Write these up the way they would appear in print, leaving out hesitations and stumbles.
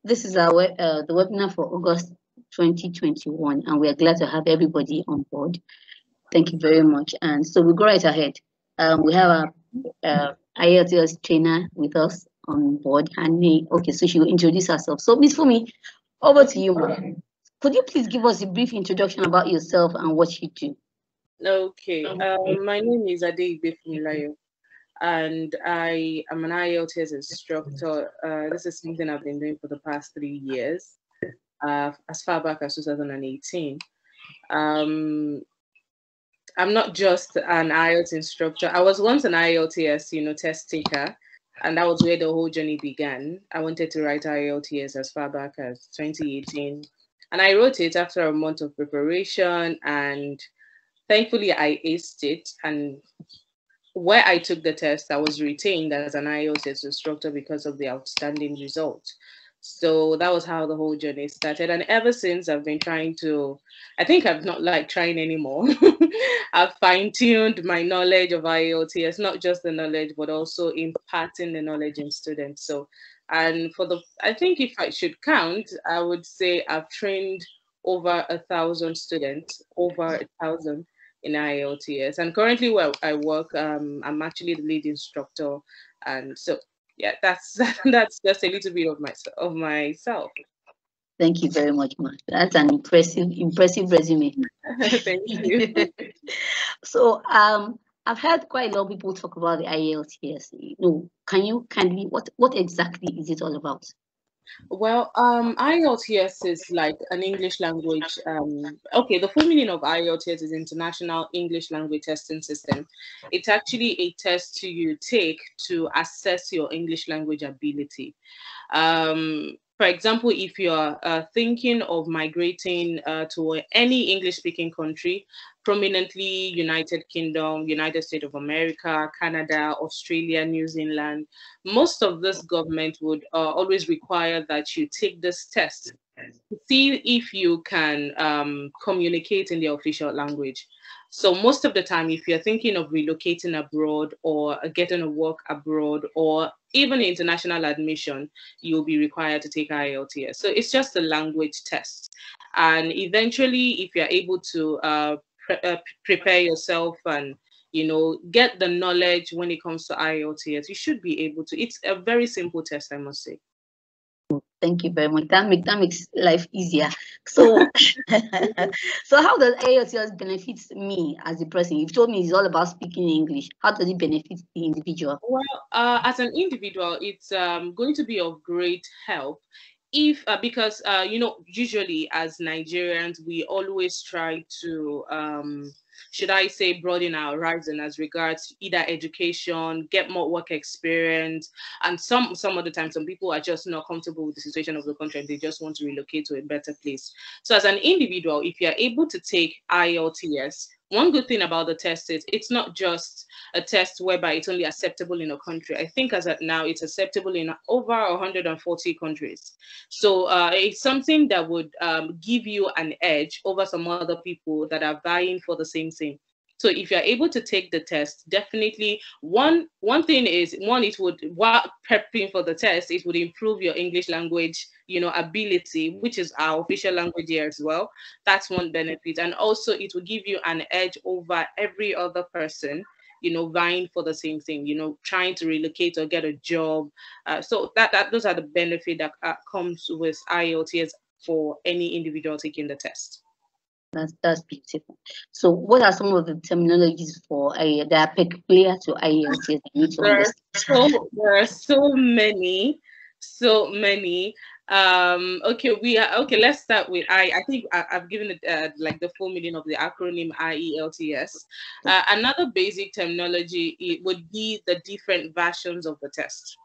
This is our the webinar for August 2021, and we are glad to have everybody on board. Thank you very much. And so we go right ahead. We have our IELTS trainer with us on board, and okay, so she will introduce herself. So Miss Fumi, over to you, ma'am. Could you please give us a brief introduction about yourself and what you do? Okay, my name is Adeibe Fumilayo, and I am an IELTS instructor. This is something I've been doing for the past 3 years, as far back as 2018. I'm not just an IELTS instructor. I was once an IELTS, test taker, and that was where the whole journey began. I wanted to write IELTS as far back as 2018, and I wrote it after a month of preparation, and thankfully I aced it. And where I took the test, I was retained as an IELTS instructor because of the outstanding result. So that was how the whole journey started. And ever since, I've been trying to, I think I've not like trying anymore. I've fine-tuned my knowledge of IELTS, not just the knowledge, but also imparting the knowledge in students. So, and I think if I should count, I would say I've trained over 1,000 students, over 1,000 in IELTS. And currently where I work, I'm actually the lead instructor. And so yeah, that's that's just a little bit of myself. Thank you very much, ma'am. That's an impressive resume. Thank you. So I've heard quite a lot of people talk about the IELTS. Can you kindly what exactly is it all about? Well, IELTS is like an English language. Okay, the full meaning of IELTS is International English Language Testing System. It's actually a test you take to assess your English language ability. For example, if you're thinking of migrating to any English-speaking country, prominently United Kingdom, United States of America, Canada, Australia, New Zealand, most of this government would always require that you take this test to see if you can communicate in the official language. So most of the time, if you're thinking of relocating abroad or getting a work abroad or even international admission, you'll be required to take IELTS. So it's just a language test. And eventually, if you're able to prepare yourself and get the knowledge when it comes to IELTS, you should be able to. It's a very simple test, I must say. Thank you very much. That makes life easier. So, so how does IELTS benefit me as a person? You've told me it's all about speaking English. How does it benefit the individual? Well, as an individual, it's going to be of great help if because usually as Nigerians we always try to should I say broaden our horizon as regards either education, get more work experience, and some of the time some people are just not comfortable with the situation of the country and they just want to relocate to a better place. So as an individual, if you're able to take IELTS, one good thing about the test is it's not just a test whereby it's only acceptable in a country. I think as of now, it's acceptable in over 140 countries. So it's something that would give you an edge over some other people that are vying for the same thing. So if you're able to take the test, definitely one thing is it would, while prepping for the test, it would improve your English language, ability, which is our official language here as well. That's one benefit. And also it will give you an edge over every other person, vying for the same thing, trying to relocate or get a job. So those are the benefit that comes with IELTS for any individual taking the test. That's beautiful. So, what are some of the terminologies for that are peculiar to IELTS? There are so many. Okay, let's start with I think I've given it like the full meaning of the acronym IELTS. Another basic terminology, it would be the different versions of the test.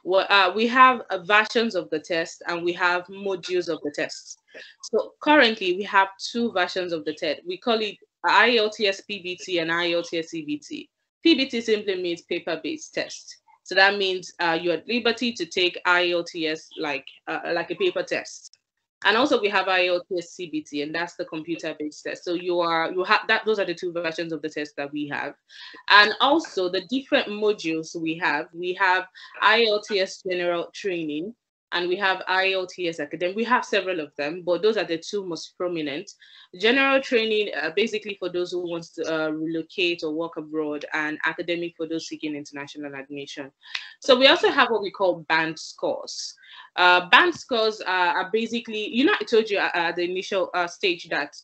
Well, we have versions of the test and we have modules of the test. So currently we have two versions of the test. We call it IELTS PBT and IELTS CBT. PBT simply means paper-based test. So that means you're at liberty to take IELTS like a paper test. And also we have IELTS CBT, and that's the computer-based test. So you have that. Those are the two versions of the test that we have, and also the different modules we have. We have IELTS General Training, and we have IELTS Academic. We have several of them, but those are the two most prominent. General training, basically for those who want to relocate or work abroad, and academic for those seeking international admission. So we also have what we call band scores. Band scores are basically, I told you at the initial stage that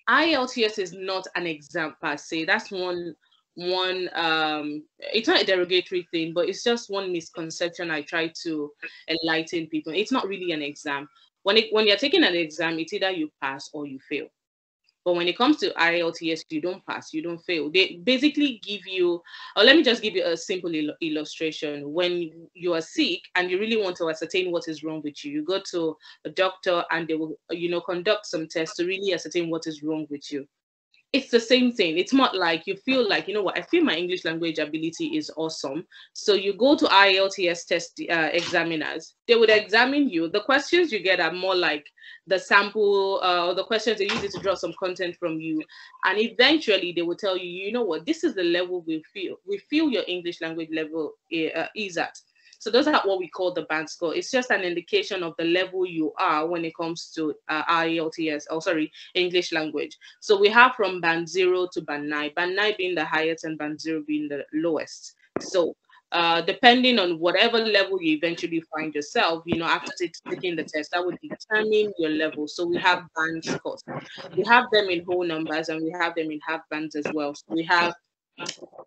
IELTS is not an exam per se. That's one it's not a derogatory thing, but it's just one misconception I try to enlighten people. It's not really an exam. When you're taking an exam, it's either you pass or you fail. But when it comes to IELTS, you don't pass, you don't fail. They basically give you, or let me just give you a simple illustration. When you are sick and you really want to ascertain what is wrong with you, you go to a doctor and they will, conduct some tests to really ascertain what is wrong with you. It's the same thing. It's not like you feel like, you know what, I feel my English language ability is awesome. So you go to IELTS test examiners. They would examine you. The questions you get are more like the sample or the questions they use it to draw some content from you. And eventually they will tell you, you know what, this is the level we feel your English language level is at. So those are what we call the band score. It's just an indication of the level you are when it comes to English language. So we have from band 0 to band 9, band 9 being the highest and band 0 being the lowest. So depending on whatever level you eventually find yourself, after taking the test, that would determine your level. So we have band scores. We have them in whole numbers and we have them in half bands as well. So we have,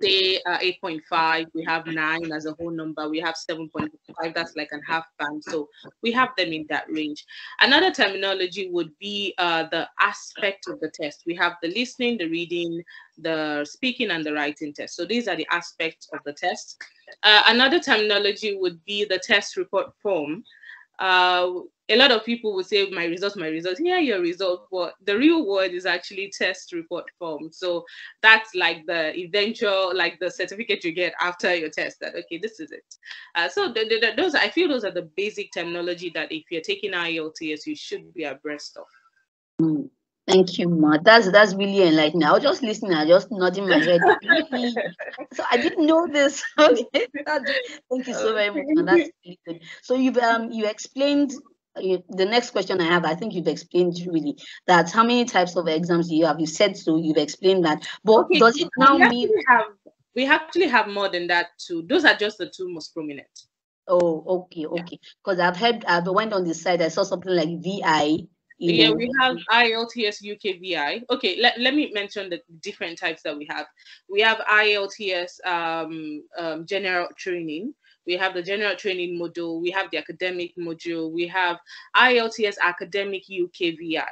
say, 8.5, we have 9 as a whole number, we have 7.5, that's like a half band. So we have them in that range. Another terminology would be the aspect of the test. We have the listening, the reading, the speaking, and the writing test. So these are the aspects of the test. Another terminology would be the test report form. A lot of people would say my results, yeah, your result, but the real word is actually test report form. So that's like the eventual, like the certificate you get after your test, that okay, this is it. So those, I feel those are the basic terminology that if you're taking IELTS, you should be abreast of. Thank you, Ma. That's really enlightening. I was just listening, I just nodding my head. Really? So I didn't know this. Okay. Thank you so very much, Ma. That's really good. So you explained. The next question I have, I think you've explained really that how many types of exams you have. You said so. You've explained that, but okay, does it now mean we actually have more than that too? Those are just the two most prominent. Oh, okay. Because I went on the site. I saw something like VI. Yeah, we have IELTS UK VI. Okay, let me mention the different types that we have. We have IELTS general training. We have the general training module. We have the academic module. We have IELTS academic UK VI.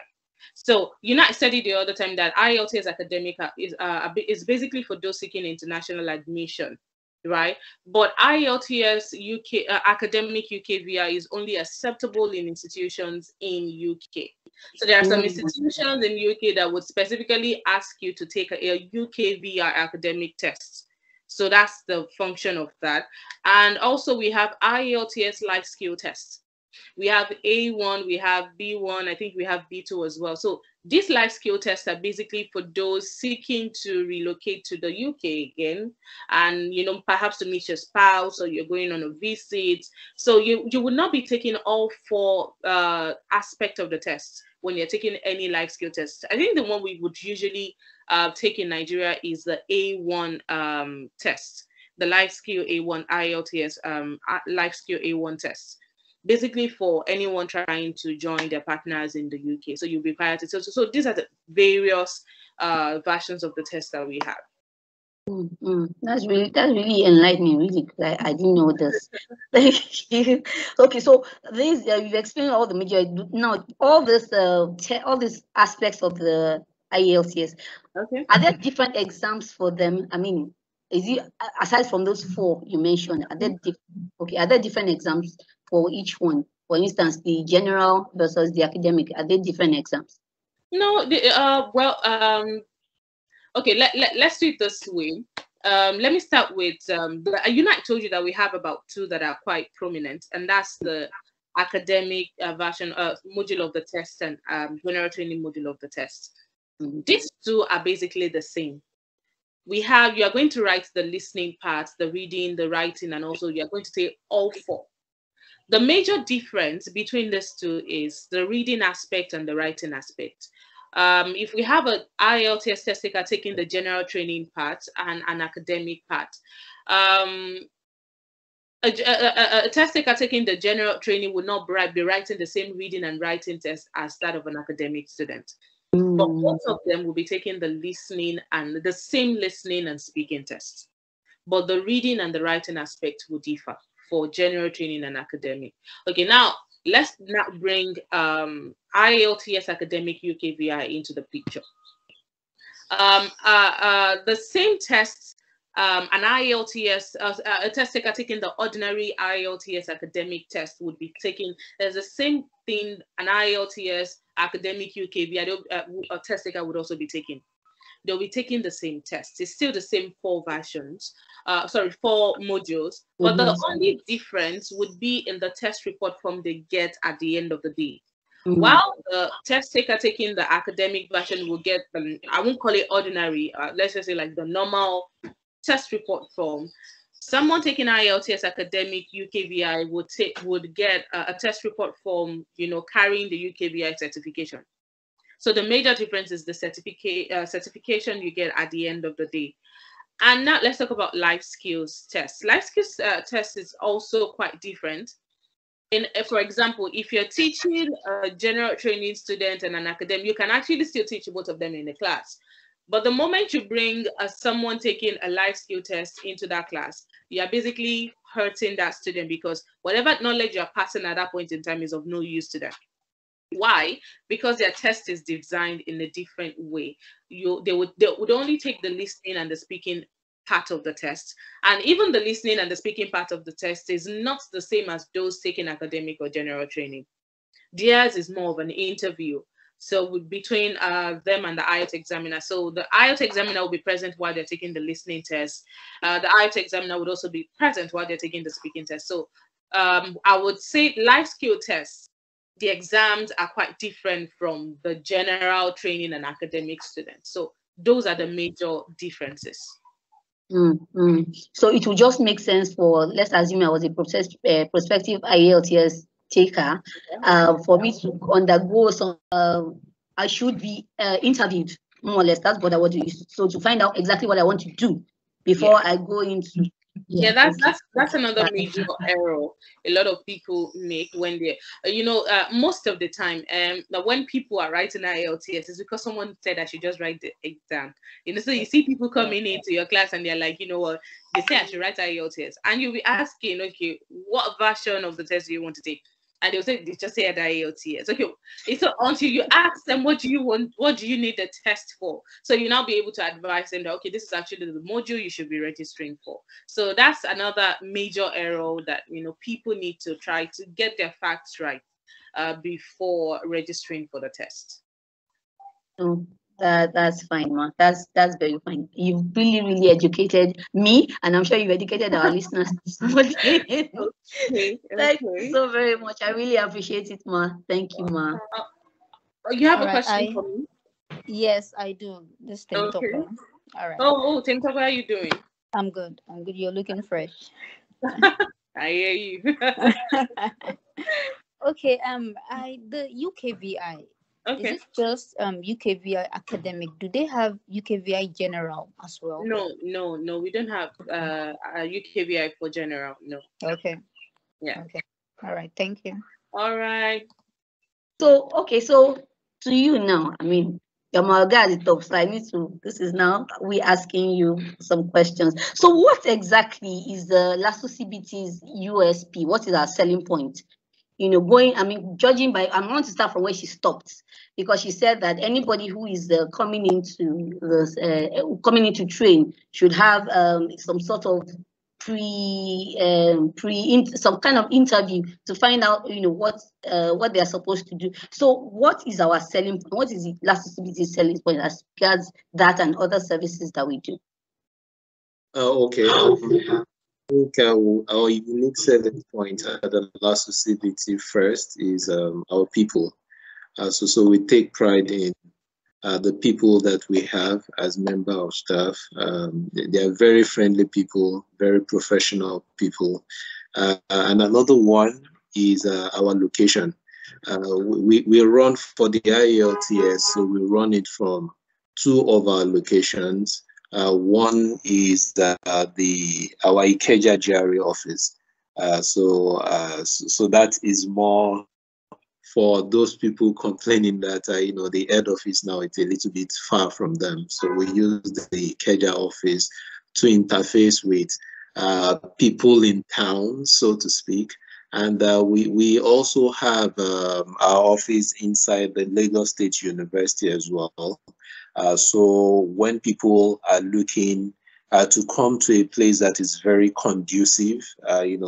So I studied the other time that IELTS academic is basically for those seeking international admission, right? But IELTS UK academic UK VI is only acceptable in institutions in UK. So there are some institutions in UK that would specifically ask you to take a UK VI academic test. So that's the function of that. And also we have IELTS life skill tests. We have A1, we have B1, I think we have B2 as well. So these life skill tests are basically for those seeking to relocate to the UK again, and perhaps to meet your spouse, or you're going on a visit. So you would not be taking all 4 aspects of the test when you're taking any life skill test. I think the one we would usually take in Nigeria is the A1 test, the life skill A1 IELTS life skill A1 test. Basically for anyone trying to join their partners in the UK. So you'll be required to. So these are the various versions of the test that we have. That's really enlightening. Really, I didn't know this. Thank you. Okay, so this you've explained all the major. Now all these aspects of the IELTS. Okay. Are there different exams for them? I mean, is it aside from those 4 you mentioned? Are there different exams for each one? For instance, the general versus the academic. Are they different exams? No. Okay. Let's do it this way. Let me start with I told you that we have about 2 that are quite prominent, and that's the academic version module of the test and general training module of the test. These 2 are basically the same. You are going to write the listening part, the reading, the writing, and also you are going to take all 4. The major difference between these two is the reading aspect and the writing aspect. If we have an IELTS test taker taking the general training part and an academic part, a test taker taking the general training would not be writing the same reading and writing test as that of an academic student. But both of them will be taking the listening and the same listening and speaking tests. But the reading and the writing aspect will differ for general training and academic. Okay, now let's now bring IELTS academic UKVI into the picture. The same tests, an IELTS, a test taker taking the ordinary IELTS academic test would be taking, there's the same thing an IELTS academic UKVI, a test taker would also be taking. They'll be taking the same test. It's still the same 4 versions, 4 modules, but the only difference would be in the test report form they get at the end of the day. While the test taker taking the academic version will get, I won't call it ordinary, let's just say like the normal test report form, someone taking IELTS academic UKVI would get a test report form, carrying the UKVI certification. So the major difference is the certification you get at the end of the day. And now let's talk about life skills tests. Life skills test is also quite different. For example, if you're teaching a general training student and an academic, you can actually still teach both of them in the class. But the moment you bring someone taking a life skill test into that class, you are basically hurting that student, because whatever knowledge you're passing at that point in time is of no use to them. Why? Because their test is designed in a different way. They would only take the listening and the speaking part of the test. And even the listening and the speaking part of the test is not the same as those taking academic or general training. Theirs is more of an interview. So between them and the IELTS examiner. So the IELTS examiner will be present while they're taking the listening test. The IELTS examiner would also be present while they're taking the speaking test. So I would say life skill tests, the exams are quite different from the general training and academic students. So those are the major differences. So it will just make sense for, let's assume I was a prospective IELTS taker, for me to undergo some, I should be interviewed, more or less. That's what I want to use. So to find out exactly what I want to do before I go into. That's another major error a lot of people make when they, most of the time, when people are writing IELTS, it's because someone said I should just write the exam. So you see people coming into your class and they're like, you know what, they say I should write IELTS, and you'll be asking, okay, what version of the test do you want to take? And they'll say, they just say IELTS. Okay, so until you ask them, what do you want, what do you need the test for? So you now be able to advise them that, okay, this is actually the module you should be registering for. So that's another major error that, people need to try to get their facts right before registering for the test. That's fine, ma. That's very fine. You've really educated me, and I'm sure you've educated our listeners. Okay. Thank you so very much. I really appreciate it, ma. Thank you, ma. You have a question for me? Yes, I do. This thing. Okay. All right. Oh, Tinto, how are you doing? I'm good. You're looking fresh. I hear you. Okay. The UKVI. Okay. Is it just UKVI academic? Do they have UKVI general as well? No. We don't have a UKVI for general. No. Okay. Yeah. Okay. All right. Thank you. All right. So to you now, I mean, your Malga is top, so I need to. This is now we asking you some questions. So what exactly is the LASU CBT's USP? What is our selling point? Judging by, I'm going to start from where she stopped, because she said that anybody who is coming into train should have some sort of some kind of interview to find out, what they are supposed to do. So what is our selling point? What is the LASU CBT selling point as regards that and other services that we do? Okay. I think our unique selling point at the LASU CBT first is our people. So we take pride in the people that we have as member of staff. They are very friendly people, very professional people. And another one is our location. We run for the IELTS, so we run it from 2 of our locations. One is our Ikeja GRA office. So that is more for those people complaining that the head office now it's a little bit far from them. So we use the Ikeja office to interface with people in town, so to speak. And we also have our office inside the Lagos State University as well. So when people are looking to come to a place that is very conducive,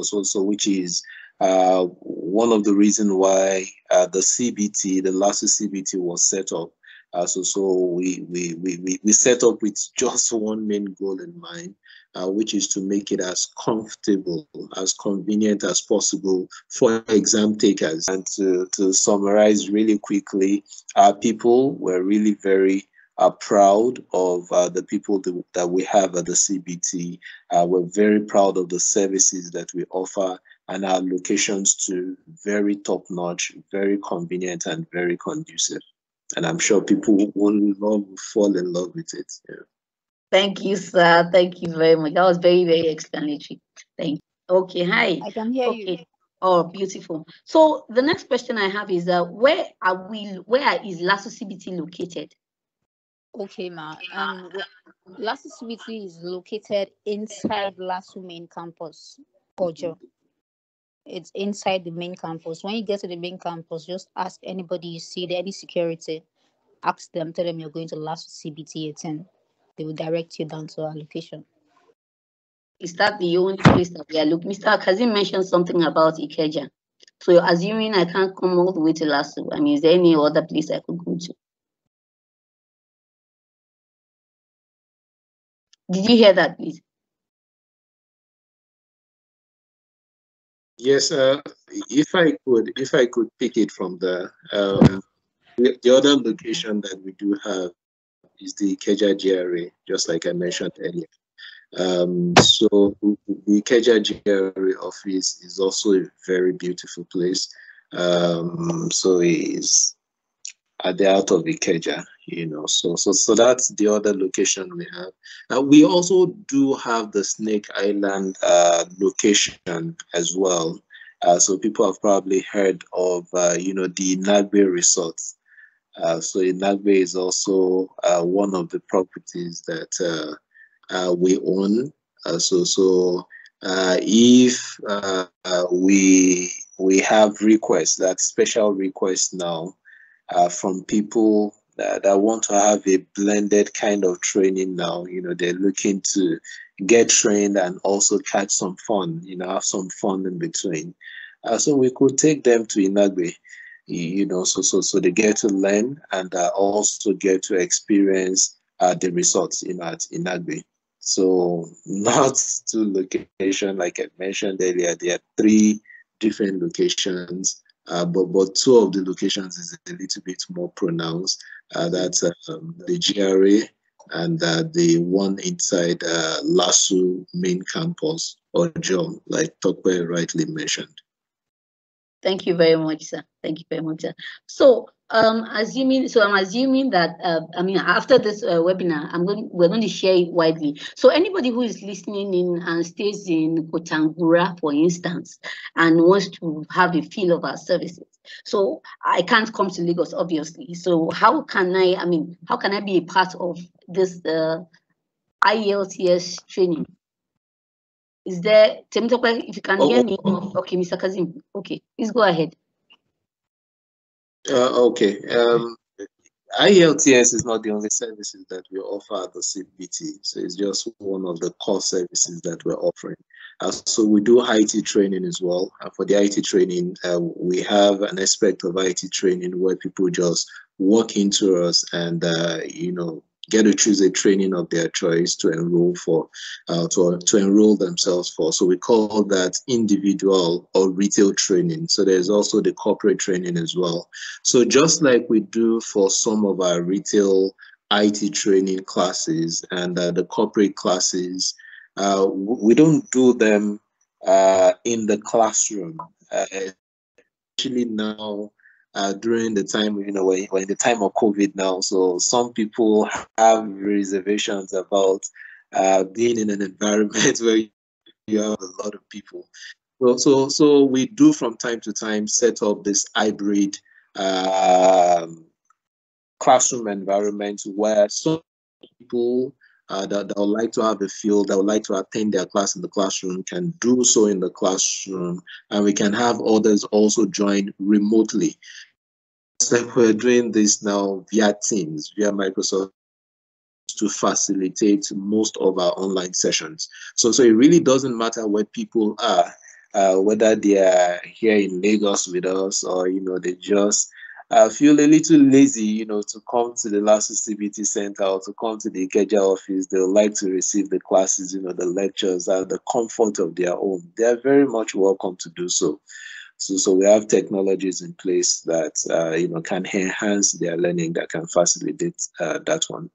so which is one of the reasons why the CBT, the LASU CBT, was set up. So we set up with just one main goal in mind, which is to make it as comfortable, as convenient as possible for exam takers. And to summarize really quickly, people were really very proud of the people that we have at the CBT. We're very proud of the services that we offer, and our locations too, very top-notch, very convenient, and very conducive. And I'm sure people will fall in love with it. Yeah. Thank you, sir. Thank you very much. That was very, very explanatory. Thank you. Okay, hi. I can hear you. Oh, beautiful. So the next question I have is where is LASU CBT located? Okay, ma. LASU CBT is located inside LASU main campus, Ojo. It's inside the main campus. When you get to the main campus, just ask anybody you see there, any security. Ask them, tell them you're going to LASU CBT 18. They will direct you down to our location. Is that the only place that we are looking? Mr. Kazim mentioned something about Ikeja. So you're assuming I can't come all the way to LASU. I mean, is there any other place I could go to? Did you hear that, please? Yes, if I could pick it from the other location that we do have is the Ikeja GRA, just like I mentioned earlier. So the Ikeja GRA office is also a very beautiful place. So it's at the out of Ikeja, so that's the other location we have. We also do have the Snake Island location as well. So people have probably heard of the Nagbe Resort. So Nagbe is also one of the properties that we own. So if we have requests, that special requests now from people that want to have a blended kind of training now, they're looking to get trained and also catch some fun, have some fun in between. So we could take them to Inagbe, so they get to learn and also get to experience the results at Inagbe. So not 2 locations, like I mentioned earlier, there are 3 different locations, but 2 of the locations is a little bit more pronounced. That's the GRA and the one inside LASU main campus, or John, like Tokwe rightly mentioned. Thank you very much, sir. Thank you very much, sir. So, I'm assuming that after this webinar, we're going to share it widely. So, anybody who is listening in and stays in Kotangura, for instance, and wants to have a feel of our services. So, I can't come to Lagos, obviously. So, how can I be a part of this IELTS training? Is there, if you can hear me? Okay, Mr. Kazim. Okay, please go ahead. Okay. IELTS is not the only services that we offer at the CBT. So it's just one of the core services that we're offering. So we do IT training as well. For the IT training, we have an aspect of IT training where people just walk into us and, get to choose a training of their choice to enroll for, to enroll themselves for. So we call that individual or retail training. So there's also the corporate training as well. So just like we do for some of our retail IT training classes and the corporate classes, we don't do them in the classroom. especially now during the time, we're in the time of COVID now. So some people have reservations about being in an environment where you have a lot of people. So we do from time to time set up this hybrid classroom environment where some people that would like to have a field, that would like to attend their class in the classroom can do so in the classroom, and we can have others also join remotely. It's like we're doing this now via Teams, via Microsoft, to facilitate most of our online sessions. So it really doesn't matter where people are, whether they are here in Lagos with us, or they just feel a little lazy, to come to the LASU CBT Center or to come to the Ikeja office. They would like to receive the classes, the lectures at the comfort of their home. They are very much welcome to do so. So we have technologies in place that can enhance their learning, that can facilitate that one.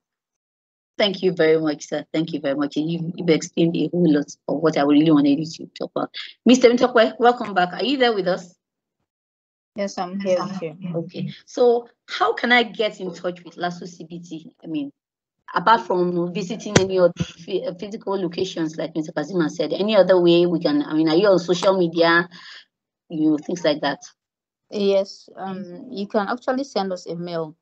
Thank you very much, sir. Thank you very much. You've explained a whole lot of what I really wanted you to talk about. Mr. Mtokwe, welcome back. Are you there with us? Yes, I'm here with you. Okay. So how can I get in touch with LASU CBT? I mean, apart from visiting any other physical locations, like Mr. Kazima said, any other way we can, are you on social media, things like that? Yes, you can actually send us a mail.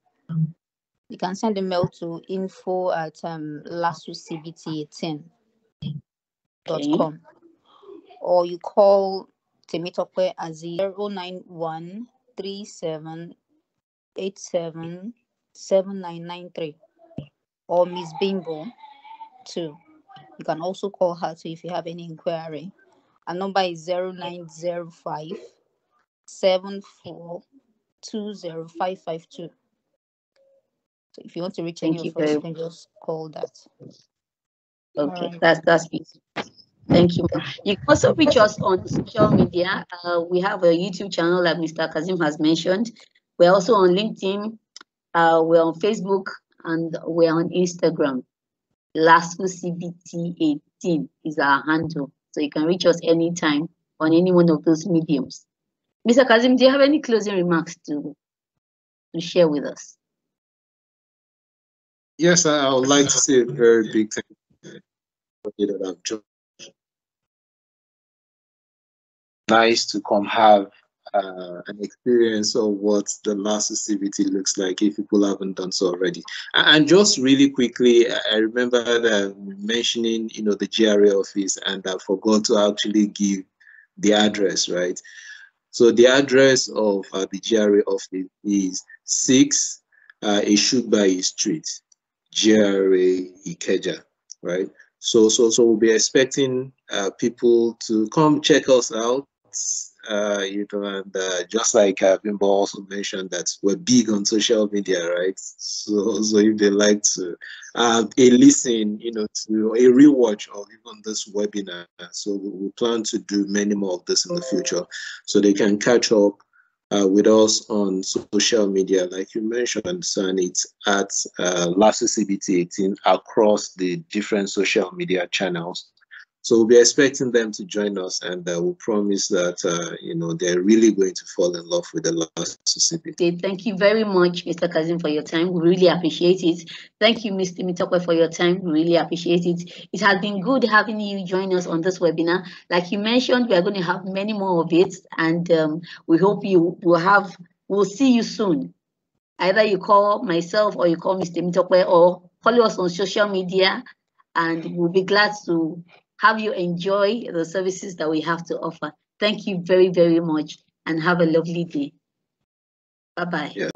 You can send a mail to info@lasucbt18.com, or you call Temitope at 09137877993, or Miss Bimbo too. You can also call her too if you have any inquiry. Our number is 0905 74205552. So if you want to reach any of us, you can just call that. Okay, right. That's beautiful. Thank you. You can also reach us on social media. We have a YouTube channel, like Mr. Kazim has mentioned. We're also on LinkedIn. We're on Facebook, and we're on Instagram. LASU CBT18 is our handle. So you can reach us anytime on any one of those mediums. Mr. Kazim, do you have any closing remarks to share with us? Yes, I would like to say a very big thank you that I've joined. Nice to come have an experience of what the LASU CBT looks like, if people haven't done so already. And just really quickly, I remember that mentioning, the GRA office, and I forgot to actually give the address, right? So the address of the GRA office is 6 Eshubai Street, GRA Ikeja, right? So we'll be expecting people to come check us out. And just like Bimbo also mentioned, that we're big on social media, right? So if they like to a listen, to a rewatch of even this webinar, so we plan to do many more of this in the future, so they can catch up with us on social media, like you mentioned, and it's at LASU CBT18 across the different social media channels. So we'll be expecting them to join us, and we promise that they're really going to fall in love with the LASU CBT. Okay, thank you very much, Mr. Kazim, for your time. We really appreciate it. Thank you, Mr. Mitokwe, for your time. We really appreciate it. It has been good having you join us on this webinar. Like you mentioned, we are going to have many more of it, and we hope we'll see you soon. Either you call myself or you call Mr. Mitokwe, or follow us on social media, and we'll be glad to have you enjoy the services that we have to offer. Thank you very, very much, and have a lovely day. Bye-bye. Yeah.